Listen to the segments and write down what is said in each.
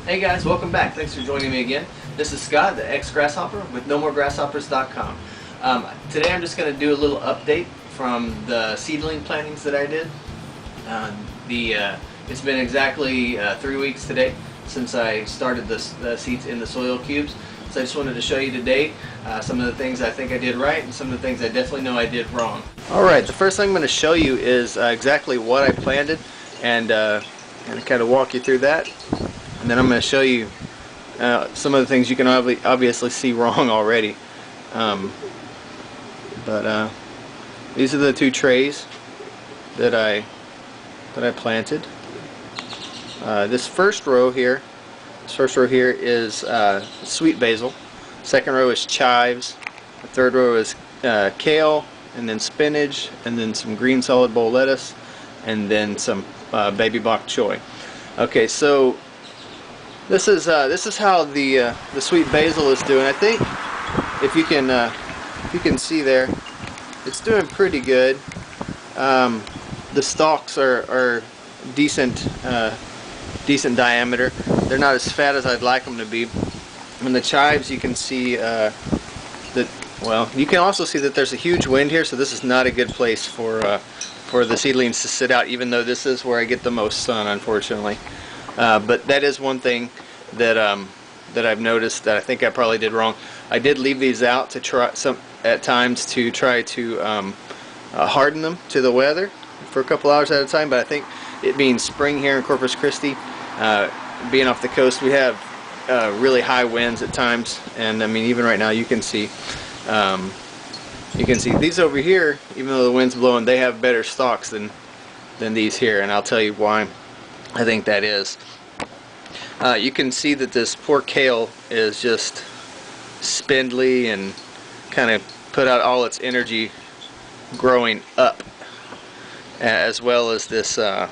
Hey guys, welcome back. Thanks for joining me again. This is Scott, the ex-grasshopper with nomoregrasshoppers.com. Today I'm just going to do a little update from the seedling plantings that I did. It's been exactly 3 weeks today since I started the seeds in the soil cubes. So I just wanted to show you today some of the things I think I did right and some of the things I definitely know I did wrong. Alright, the first thing I'm going to show you is exactly what I planted and kind of walk you through that. And then I'm going to show you some of the things you can obviously see wrong already. These are the two trays that I planted. This first row here is sweet basil. Second row is chives. The third row is kale, and then spinach, and then some green solid boll lettuce, and then some baby bok choy. Okay, so this is how the sweet basil is doing. I think if you can see there, it's doing pretty good. The stalks are decent diameter. They're not as fat as I'd like them to be. And the chives, you can see that. Well, you can also see that there's a huge wind here, so this is not a good place for the seedlings to sit out, even though this is where I get the most sun, unfortunately. But that is one thing that I've noticed that I think I probably did wrong. I did leave these out to try at times to try to harden them to the weather for a couple hours at a time. But I think it being spring here in Corpus Christi, being off the coast, we have really high winds at times, and I mean even right now you can see these over here. Even though the wind's blowing, they have better stalks than these here, and I'll tell you why I think that is. You can see that this poor kale is just spindly and kind of put out all its energy growing up, as well as this the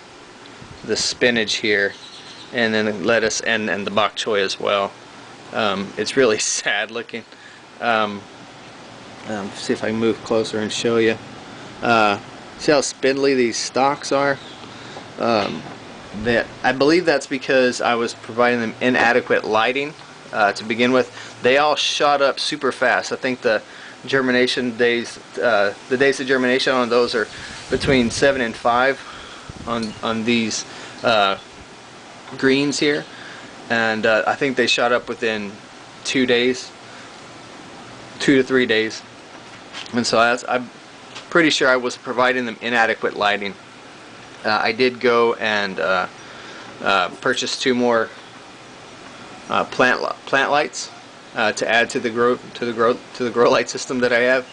spinach here, and then the lettuce and the bok choy as well. It's really sad looking. See if I can move closer and show you. See how spindly these stalks are? I believe that's because I was providing them inadequate lighting to begin with. They all shot up super fast. I think the germination days, the days of germination on those are between 7 and 5 on these greens here, and I think they shot up within 2 days, 2 to 3 days, and so I'm pretty sure I was providing them inadequate lighting. I did go and purchase 2 more plant lights to add to the grow light system that I have,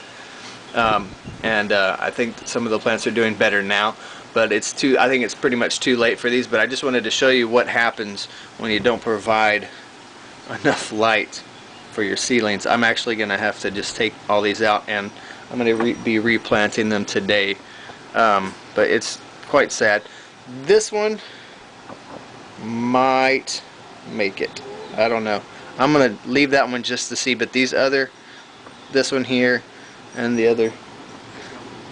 and I think some of the plants are doing better now. But I think it's pretty much too late for these. But I just wanted to show you what happens when you don't provide enough light for your seedlings. I'm actually going to have to just take all these out, and I'm going to be replanting them today. But it's quite sad. This one might make it. I don't know. I'm going to leave that one just to see, but this one here and the other,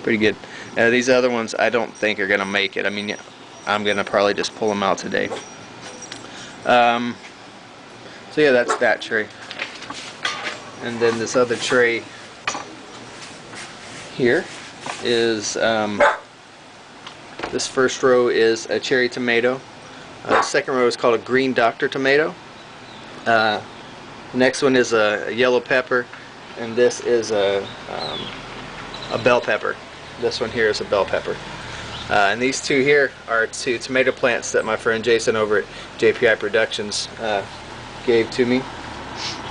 pretty good. These other ones I don't think are going to make it. I mean, I'm going to probably just pull them out today. So yeah, that's that tray. And then this other tray here is, this first row is a cherry tomato. The second row is called a green doctor tomato. Next one is a yellow pepper, and this is a bell pepper. This one here is a bell pepper. And these two here are 2 tomato plants that my friend Jayson over at JPI Productions gave to me.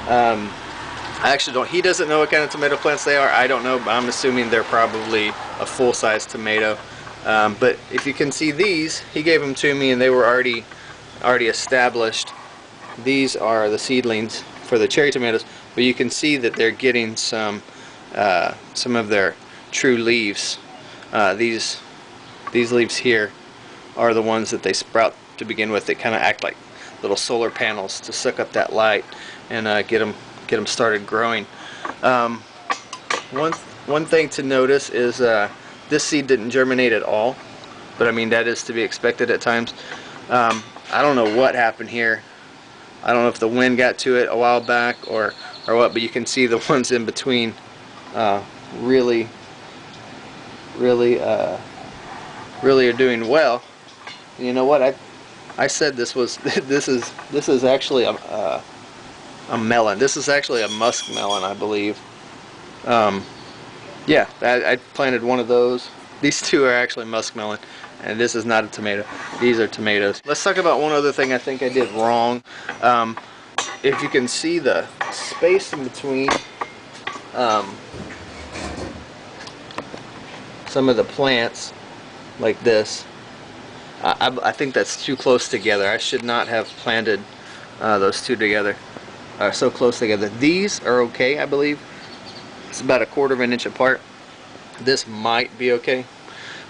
I actually don't, he doesn't know what kind of tomato plants they are. I don't know, but I'm assuming they're probably a full-size tomato. But if you can see these, he gave them to me and they were already established. These are the seedlings for the cherry tomatoes, but you can see that they're getting some of their true leaves. These leaves here are the ones that they sprout to begin with. They kind of act like little solar panels to suck up that light and get them started growing. One thing to notice is this seed didn't germinate at all, but I mean that is to be expected at times. I don't know what happened here. I don't know if the wind got to it a while back or what, but you can see the ones in between really are doing well. You know what? I said this was this is actually a melon. This is actually a musk melon, I believe. Yeah, I planted one of those. These two are actually musk melon, and this is not a tomato. These are tomatoes. Let's talk about one other thing I think I did wrong. If you can see the space in between some of the plants, like this, I think that's too close together. I should not have planted those two together, so close together. These are okay, I believe. It's about 1/4 of an inch apart. This might be okay,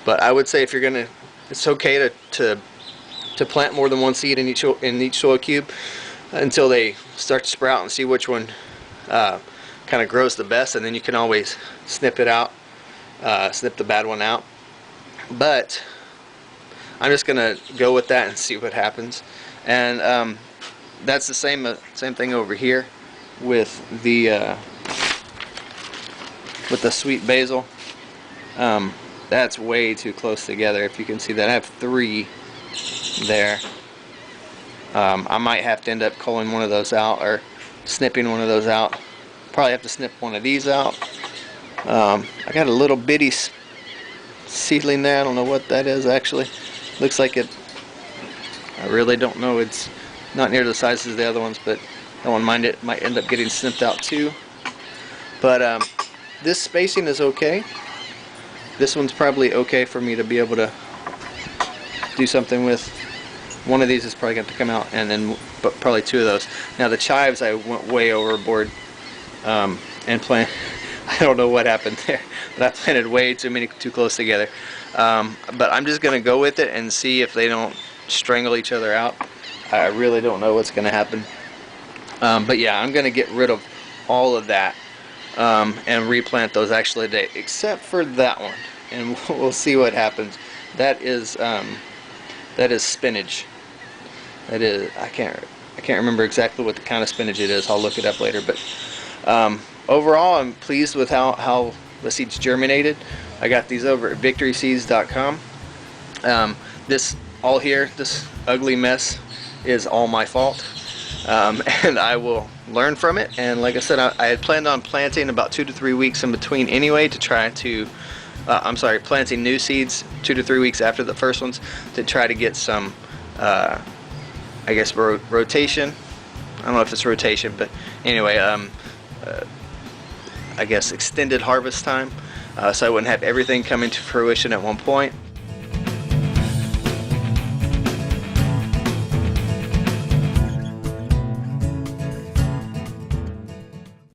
but I would say if you're gonna, it's okay to plant more than one seed in each soil cube until they start to sprout and see which one kind of grows the best, and then you can always snip it out, snip the bad one out. But I'm just gonna go with that and see what happens. And that's the same thing over here with the sweet basil. That's way too close together. If you can see that, I have 3 there. I might have to end up culling one of those out or snipping one of those out. Probably have to snip one of these out. I got a little bitty seedling there. I don't know what that is actually. Looks like it. I really don't know. It's not near the size as the other ones, but I don't mind it. Might end up getting snipped out too. But this spacing is okay. This one's probably okay for me to be able to do something with. One of these is probably going to come out, and then probably 2 of those. Now the chives, I went way overboard and planted. I don't know what happened there, but I planted way too close together. But I'm just going to go with it and see if they don't strangle each other out. I really don't know what's going to happen. But yeah, I'm going to get rid of all of that and replant those actually today, except for that one, and we'll see what happens. That is spinach. That is, I can't remember exactly what the kind of spinach it is. I'll look it up later. But overall, I'm pleased with how the seeds germinated. I got these over at victoryseeds.com. This all here, this ugly mess, is all my fault, and I will learn from it. And like I said, I had planned on planting about 2 to 3 weeks in between anyway to try to planting new seeds 2 to 3 weeks after the first ones to try to get some I guess rotation. I don't know if it's rotation, but anyway, I guess extended harvest time, so I wouldn't have everything coming to fruition at one point.